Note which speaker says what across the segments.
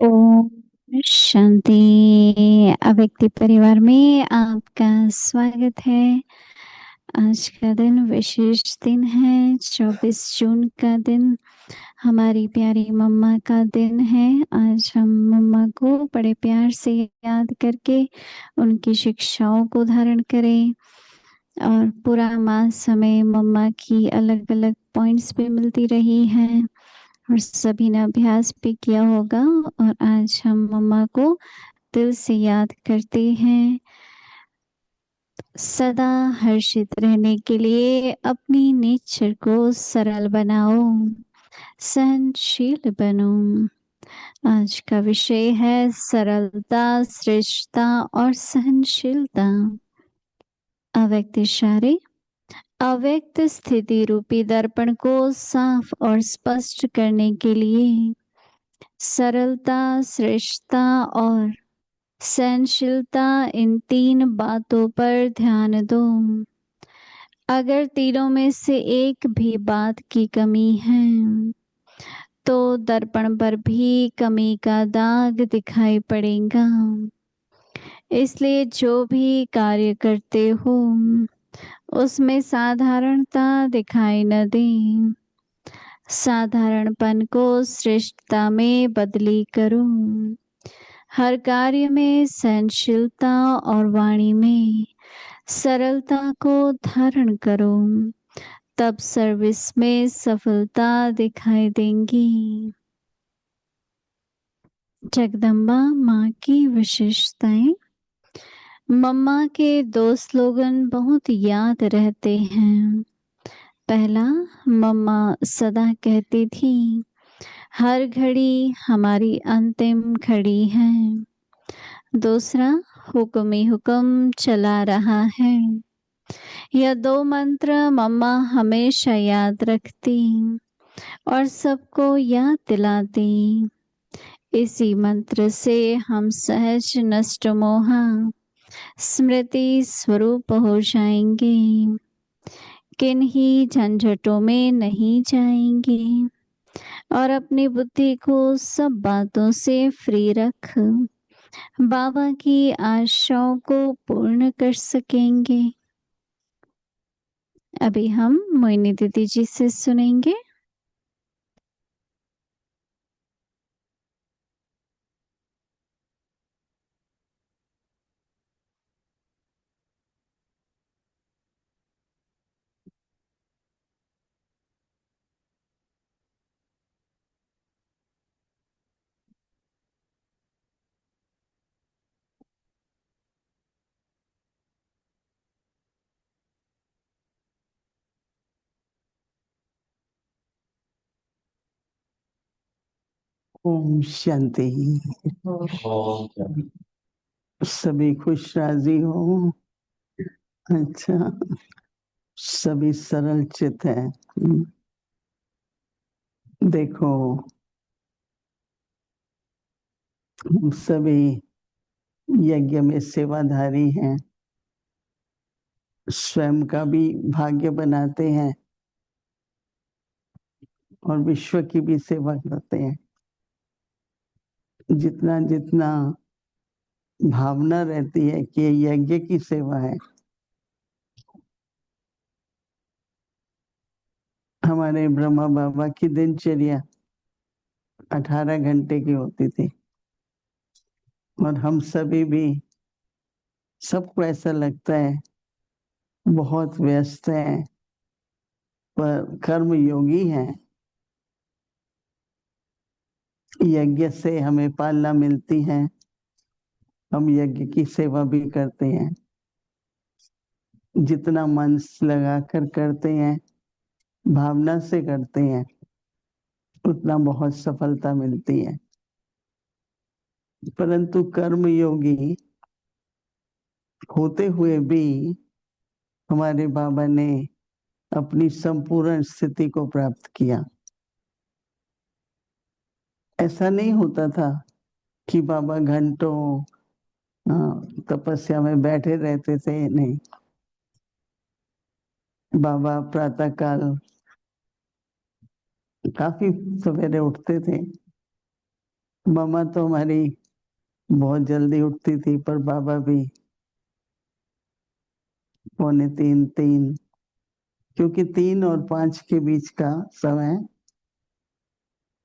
Speaker 1: ओम शांति। अव्यक्ति परिवार में आपका स्वागत है। आज का दिन विशेष दिन है। 24 जून का दिन हमारी प्यारी मम्मा का दिन है। आज हम मम्मा को बड़े प्यार से याद करके उनकी शिक्षाओं को धारण करें। और पूरा मास हमें मम्मा की अलग अलग पॉइंट्स पे मिलती रही हैं और सभी ने अभ्यास भी किया होगा। और आज हम मम्मा को दिल से याद करते हैं। सदा हर्षित रहने के लिए अपनी नेचर को सरल बनाओ, सहनशील बनो। आज का विषय है सरलता, श्रेष्ठता और सहनशीलता। अव्यक्त इशारे। अव्यक्त स्थिति रूपी दर्पण को साफ और स्पष्ट करने के लिए सरलता, श्रेष्ठता और सहनशीलता, इन 3 बातों पर ध्यान दो। अगर तीनों में से एक भी बात की कमी है तो दर्पण पर भी कमी का दाग दिखाई पड़ेगा। इसलिए जो भी कार्य करते हो उसमें साधारणता दिखाई न दे। साधारणपन को श्रेष्ठता में बदली करो। हर कार्य में सहनशीलता और वाणी में सरलता को धारण करो, तब सर्विस में सफलता दिखाई देंगी। जगदम्बा माँ की विशेषताएं। मम्मा के 2 स्लोगन बहुत याद रहते हैं। पहला, मम्मा सदा कहती थी, हर घड़ी हमारी अंतिम घड़ी है। दूसरा, हुक्म ही हुक्म चला रहा है। यह 2 मंत्र मम्मा हमेशा याद रखती और सबको याद दिलाती। इसी मंत्र से हम सहज नष्ट मोहा स्मृति स्वरूप हो जाएंगे, किन्हीं झंझटों में नहीं जाएंगे और अपनी बुद्धि को सब बातों से फ्री रख बाबा की आशाओं को पूर्ण कर सकेंगे। अभी हम मोहिनी दीदी जी से सुनेंगे।
Speaker 2: ओम शांति। सभी खुश राजी हो। अच्छा, सभी सरल चित है। देखो, हम सभी यज्ञ में सेवाधारी हैं, स्वयं का भी भाग्य बनाते हैं और विश्व की भी सेवा करते हैं। जितना जितना भावना रहती है कि ये यज्ञ की सेवा है, हमारे ब्रह्मा बाबा की दिनचर्या 18 घंटे की होती थी और हम सभी भी, सबको ऐसा लगता है बहुत व्यस्त है पर कर्म योगी हैं। यज्ञ से हमें पालना मिलती है, हम यज्ञ की सेवा भी करते हैं। जितना मन लगाकर करते हैं, भावना से करते हैं, उतना बहुत सफलता मिलती है। परंतु कर्म योगी होते हुए भी हमारे बाबा ने अपनी संपूर्ण स्थिति को प्राप्त किया। ऐसा नहीं होता था कि बाबा घंटों तपस्या में बैठे रहते थे। नहीं, बाबा प्रातः काल काफी सवेरे उठते थे मम्मा तो हमारी बहुत जल्दी उठती थी, पर बाबा भी 2:45-3, क्योंकि 3 और 5 के बीच का समय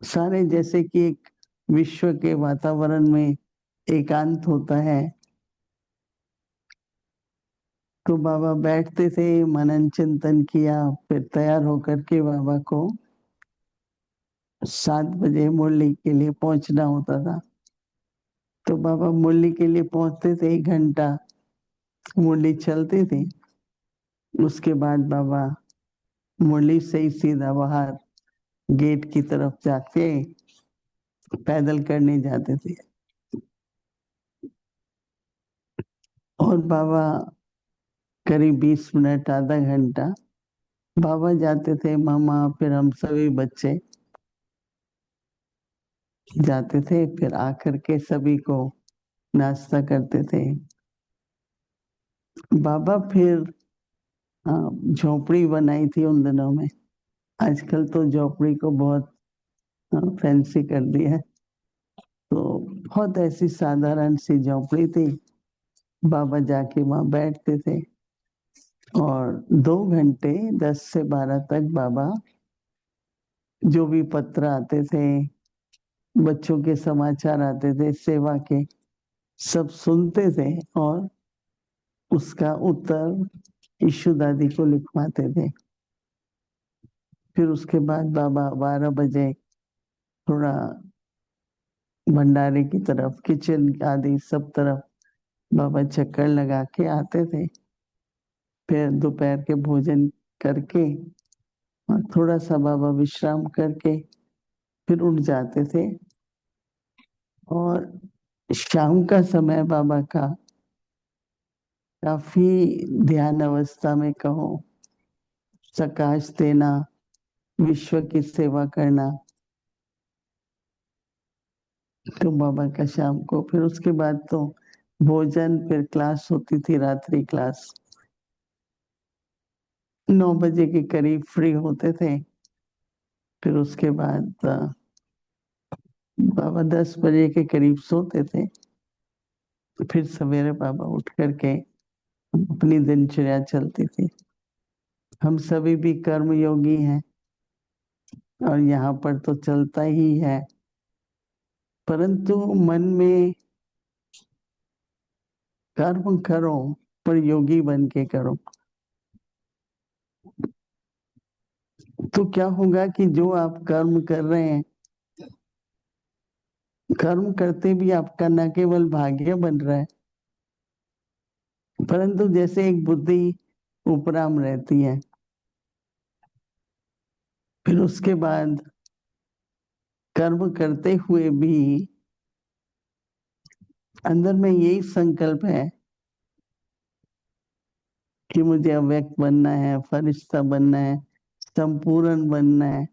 Speaker 2: सारे जैसे कि एक विश्व के वातावरण में एकांत होता है, तो बाबा बैठते थे, मनन चिंतन किया, फिर तैयार होकर के बाबा को 7 बजे मुरली के लिए पहुंचना होता था। तो बाबा मुरली के लिए पहुंचते थे, 1 घंटा मुरली चलती थी। उसके बाद बाबा मुरली से ही सीधा बाहर गेट की तरफ जाके पैदल करने जाते थे। और बाबा करीब 20 मिनट, आधा घंटा बाबा जाते थे, मामा फिर हम सभी बच्चे जाते थे, फिर आकर के सभी को नाश्ता करते थे। बाबा फिर झोपड़ी बनाई थी उन दिनों में। आजकल तो झोपड़ी को बहुत फैंसी कर दिया है, तो बहुत ऐसी साधारण सी झोपड़ी थी। बाबा जाके वहां बैठते थे और 2 घंटे 10 से 12 तक बाबा जो भी पत्र आते थे, बच्चों के समाचार आते थे, सेवा के, सब सुनते थे और उसका उत्तर ईशु दादी को लिखवाते थे। फिर उसके बाद बाबा 12 बजे थोड़ा भंडारे की तरफ, किचन आदि सब तरफ बाबा चक्कर लगा के आते थे। फिर दोपहर के भोजन करके और थोड़ा सा बाबा विश्राम करके फिर उठ जाते थे। और शाम का समय बाबा का काफी ध्यान अवस्था में कहो, प्रकाश देना, विश्व की सेवा करना, तो बाबा का शाम को, फिर उसके बाद तो भोजन, फिर क्लास होती थी, रात्रि क्लास। 9 बजे के करीब फ्री होते थे। फिर उसके बाद बाबा 10 बजे के करीब सोते थे। फिर सवेरे बाबा उठ करके अपनी दिनचर्या चलती थी। हम सभी भी कर्म योगी हैं और यहाँ पर तो चलता ही है, परंतु मन में कर्म करो पर योगी बन के करो। तो क्या होगा कि जो आप कर्म कर रहे हैं, कर्म करते भी आपका न केवल भाग्य बन रहा है, परंतु जैसे एक बुद्धि उपराम रहती है। फिर उसके बाद कर्म करते हुए भी अंदर में यही संकल्प है कि मुझे अव्यक्त बनना है, फरिश्ता बनना है, संपूर्ण बनना है।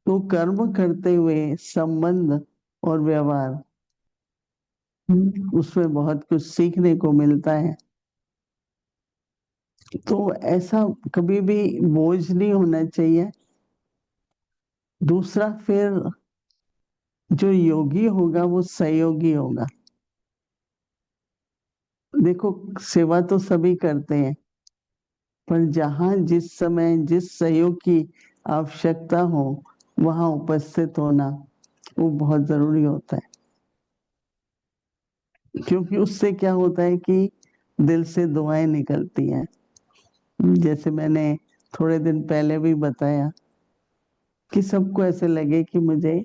Speaker 2: तो कर्म करते हुए संबंध और व्यवहार, उसमें बहुत कुछ सीखने को मिलता है। तो ऐसा कभी भी बोझ नहीं होना चाहिए। दूसरा, फिर जो योगी होगा वो सहयोगी होगा। देखो, सेवा तो सभी करते हैं, पर जहां जिस समय जिस सहयोग की आवश्यकता हो वहां उपस्थित होना वो बहुत जरूरी होता है। क्योंकि उससे क्या होता है कि दिल से दुआएं निकलती हैं। जैसे मैंने थोड़े दिन पहले भी बताया कि सबको ऐसे लगे कि मुझे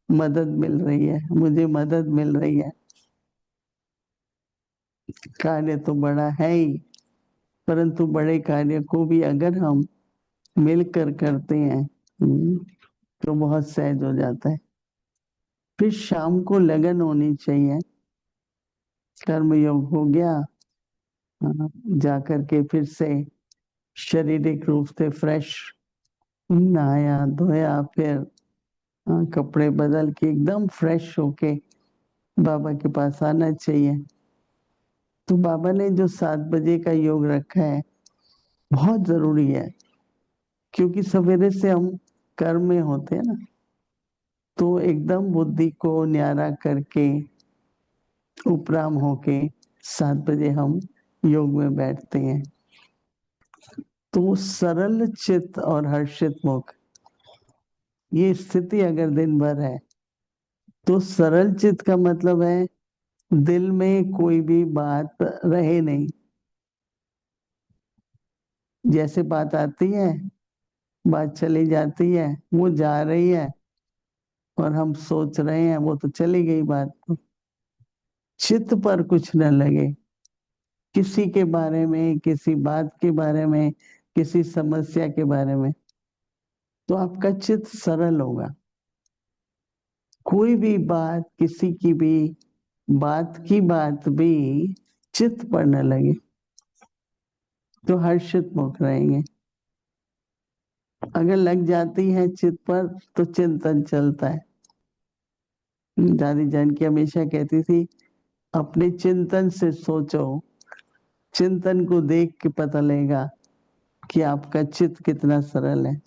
Speaker 2: मदद मिल रही है, मुझे मदद मिल रही है। कार्य तो बड़ा है ही, परंतु बड़े कार्य को भी अगर हम मिलकर करते हैं तो बहुत सहज हो जाता है। फिर शाम को लगन होनी चाहिए। कर्म योग हो गया, जाकर के फिर से शारीरिक रूप से फ्रेश, नहाया धोया, फिर कपड़े बदल के एकदम फ्रेश होके बाबा के पास आना चाहिए। तो बाबा ने जो 7 बजे का योग रखा है बहुत जरूरी है, क्योंकि सवेरे से हम कर्म में होते हैं ना। तो एकदम बुद्धि को न्यारा करके उपराम होके 7 बजे हम योग में बैठते हैं। तो सरल चित्त और हर्षित मुख, ये स्थिति अगर दिन भर है तो सरल चित्त का मतलब है दिल में कोई भी बात रहे नहीं। जैसे बात आती है, बात चली जाती है, वो जा रही है और हम सोच रहे हैं वो तो चली गई बात। चित्त पर कुछ न लगे, किसी के बारे में, किसी बात के बारे में, किसी समस्या के बारे में, तो आपका चित्त सरल होगा। कोई भी बात, किसी की भी बात भी चित्त पर न लगे तो हर्षित मुख रहेंगे। अगर लग जाती है चित्त पर तो चिंतन चलता है। दादी जानकी हमेशा कहती थी, अपने चिंतन से सोचो, चिंतन को देख के पता लगेगा कि आपका चित्त कितना सरल है।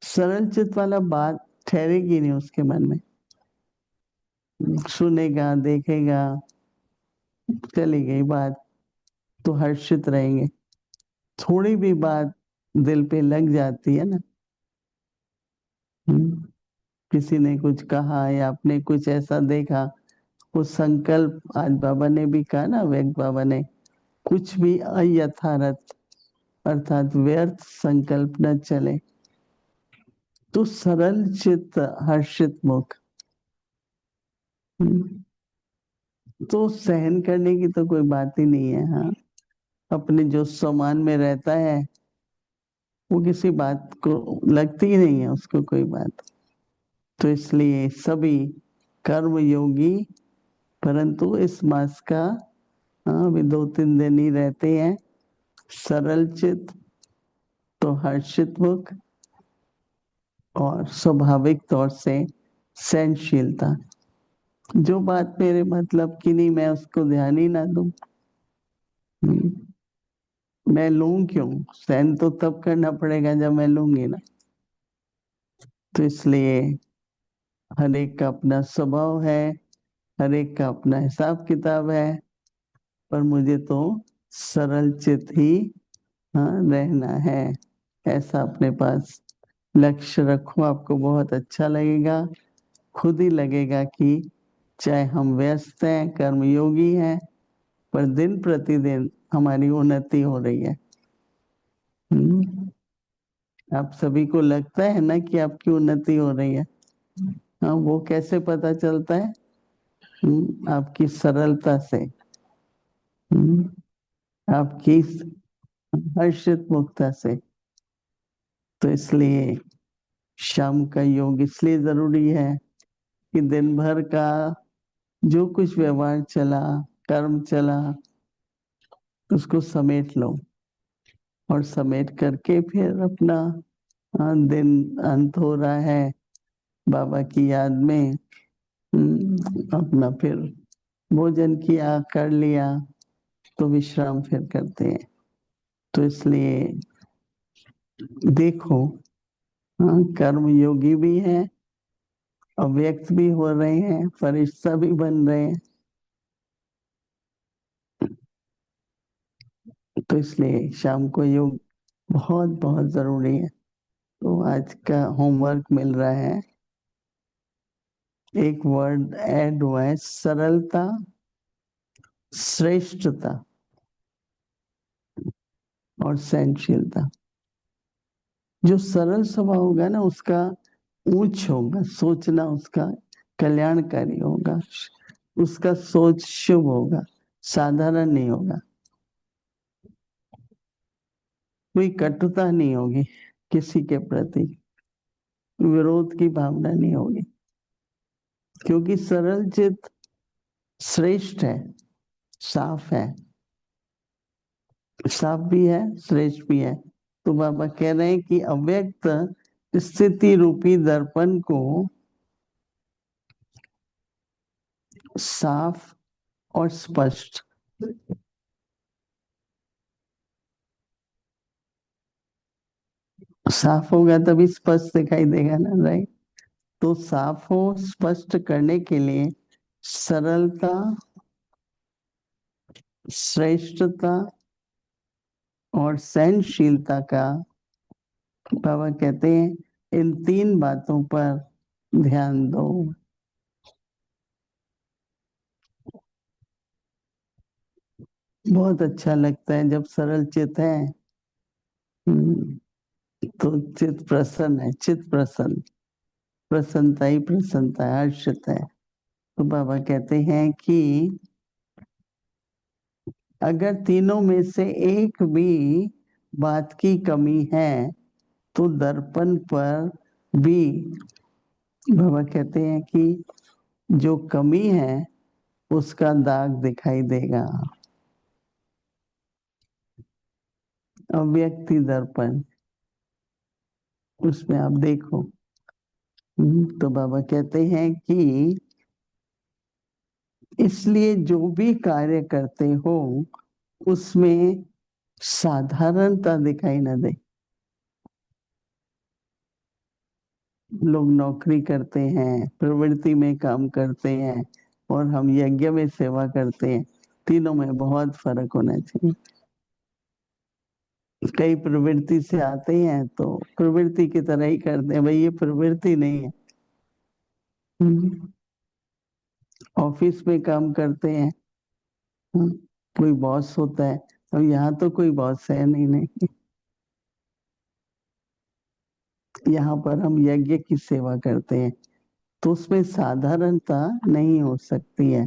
Speaker 2: सरल चित्त वाला बात ठहरेगी नहीं उसके मन में, सुनेगा, देखेगा, चली गई बात, तो हर्षित रहेंगे। थोड़ी भी बात दिल पे लग जाती है ना, किसी ने कुछ कहा या आपने कुछ ऐसा देखा, वो संकल्प, आज बाबा ने भी कहा ना, वेग बाबा ने, कुछ भी अयथारथ अर्थात व्यर्थ संकल्प न चले। तो सरल चित्त हर्षित मुख, तो सहन करने की तो कोई बात ही नहीं है। हाँ, अपने जो समान में रहता है वो किसी बात को लगती ही नहीं है उसको कोई बात। तो इसलिए सभी कर्म योगी, परंतु इस मास का अभी 2-3 दिन ही रहते हैं, सरल चित्त तो हर्षित मुख और स्वाभाविक तौर से सहनशीलता। जो बात मेरे मतलब की नहीं, मैं उसको ध्यान ही ना दूं। मैं लूं क्यों? सहन तो तब करना पड़ेगा जब मैं लूंगी ना। तो इसलिए हर एक का अपना स्वभाव है, हर एक का अपना हिसाब किताब है, पर मुझे तो सरल चित ही रहना है। ऐसा अपने पास लक्ष्य रखो, आपको बहुत अच्छा लगेगा। खुद ही लगेगा कि चाहे हम व्यस्त हैं, कर्मयोगी हैं, पर दिन प्रतिदिन हमारी उन्नति हो रही है। आप सभी को लगता है ना कि आपकी उन्नति हो रही है? हाँ, वो कैसे पता चलता है? आपकी सरलता से, आपकी हर्षित मुक्ता से। तो इसलिए शाम का योग इसलिए जरूरी है कि दिन भर का जो कुछ व्यवहार चला, कर्म चला, उसको समेट लो और समेट करके फिर अपना दिन अंत हो रहा है बाबा की याद में, अपना फिर भोजन किया, कर लिया, तो विश्राम फिर करते हैं। तो इसलिए देखो, कर्म योगी भी हैं, अव्यक्त भी हो रहे हैं, फरिश्ता भी बन रहे हैं। तो इसलिए शाम को योग बहुत बहुत जरूरी है। तो आज का होमवर्क मिल रहा है, एक वर्ड ऐड हुआ है, सरलता, श्रेष्ठता और सहनशीलता। जो सरल स्वभाव होगा ना, उसका ऊंच होगा, सोचना उसका कल्याणकारी होगा, उसका सोच शुभ होगा, साधारण नहीं होगा, कोई कटुता नहीं होगी, किसी के प्रति विरोध की भावना नहीं होगी, क्योंकि सरल चित्त श्रेष्ठ है, साफ है, साफ भी है, श्रेष्ठ भी है। तो बाबा कह रहे हैं कि अव्यक्त स्थिति रूपी दर्पण को साफ और स्पष्ट, साफ होगा तभी स्पष्ट दिखाई देगा ना, राइट? तो साफ हो स्पष्ट करने के लिए सरलता, श्रेष्ठता और सहनशीलता का बाबा कहते हैं इन 3 बातों पर ध्यान दो। बहुत अच्छा लगता है जब सरल चित है तो चित प्रसन्न है, चित प्रसन्न, प्रसन्नता ही प्रसन्नता है, हर्षित है। तो बाबा कहते हैं कि अगर तीनों में से एक भी बात की कमी है तो दर्पण पर भी बाबा कहते हैं कि जो कमी है उसका दाग दिखाई देगा। अव्यक्ति दर्पण, उसमें आप देखो। तो बाबा कहते हैं कि इसलिए जो भी कार्य करते हो उसमें साधारणता दिखाई न दे। लोग नौकरी करते हैं, प्रवृत्ति में काम करते हैं और हम यज्ञ में सेवा करते हैं, तीनों में बहुत फर्क होना चाहिए। कई प्रवृत्ति से आते हैं तो प्रवृत्ति की तरह ही करते हैं, भाई ये प्रवृत्ति नहीं है। ऑफिस में काम करते हैं, कोई बॉस होता है, तो यहाँ तो कोई बॉस है नहीं। यहाँ पर हम यज्ञ की सेवा करते हैं तो उसमें साधारणता नहीं हो सकती है।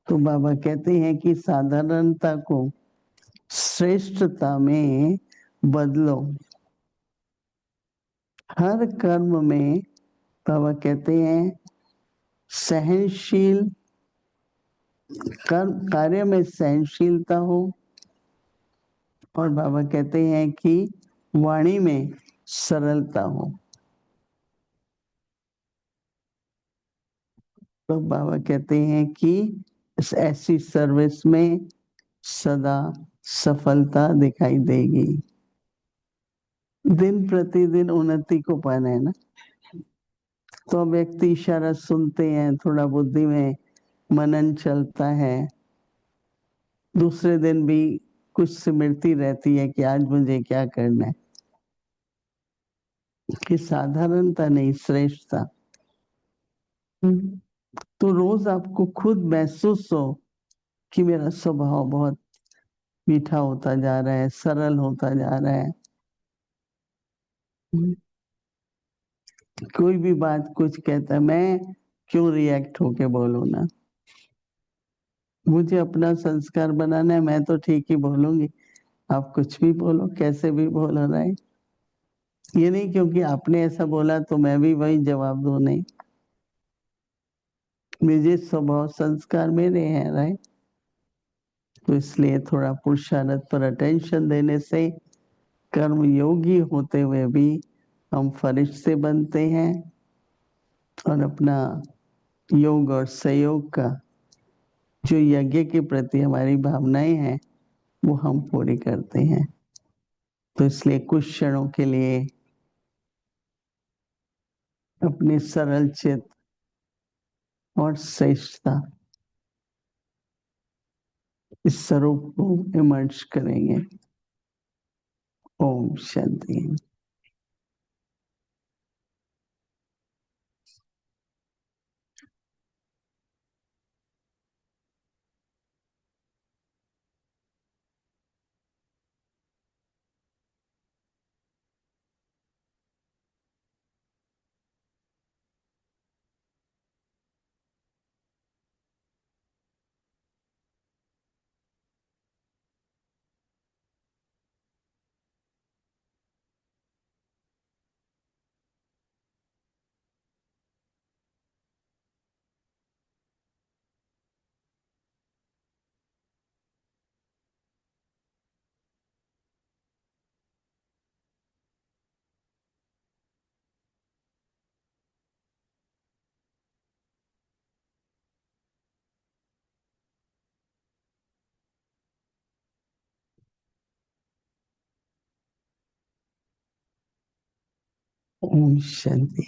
Speaker 2: तो बाबा कहते हैं कि साधारणता को श्रेष्ठता में बदलो। हर कर्म में बाबा कहते हैं सहनशील, कर्म कार्य में सहनशीलता हो, और बाबा कहते हैं कि वाणी में सरलता हो। तो बाबा कहते हैं कि इस ऐसी सर्विस में सदा सफलता दिखाई देगी। दिन प्रतिदिन उन्नति को पाना है ना, तो व्यक्ति इशारा सुनते हैं, थोड़ा बुद्धि में मनन चलता है, दूसरे दिन भी कुछ स्मृति रहती है कि आज मुझे क्या करना है, कि साधारणता नहीं श्रेष्ठता। तो रोज आपको खुद महसूस हो कि मेरा स्वभाव बहुत मीठा होता जा रहा है, सरल होता जा रहा है। कोई भी बात कुछ कहता है, मैं क्यों रिएक्ट होके बोलूं ना, मुझे अपना संस्कार बनाना है, मैं तो ठीक ही बोलूंगी। आप कुछ भी बोलो, कैसे भी बोलो, राइट। ये नहीं क्योंकि आपने ऐसा बोला तो मैं भी वही जवाब दूं, नहीं। मुझे स्वभाव संस्कार मेरे हैं, राइट। तो इसलिए थोड़ा पुरुषार्थ पर अटेंशन देने से कर्म योगी होते हुए भी हम फरिश्ते बनते हैं और अपना योग और सहयोग का जो यज्ञ के प्रति हमारी भावनाएं हैं वो हम पूरी करते हैं। तो इसलिए कुछ क्षणों के लिए अपने सरल चित और श्रेष्ठता इस स्वरूप को इमर्ज करेंगे। ओम शांति। ओम शांति।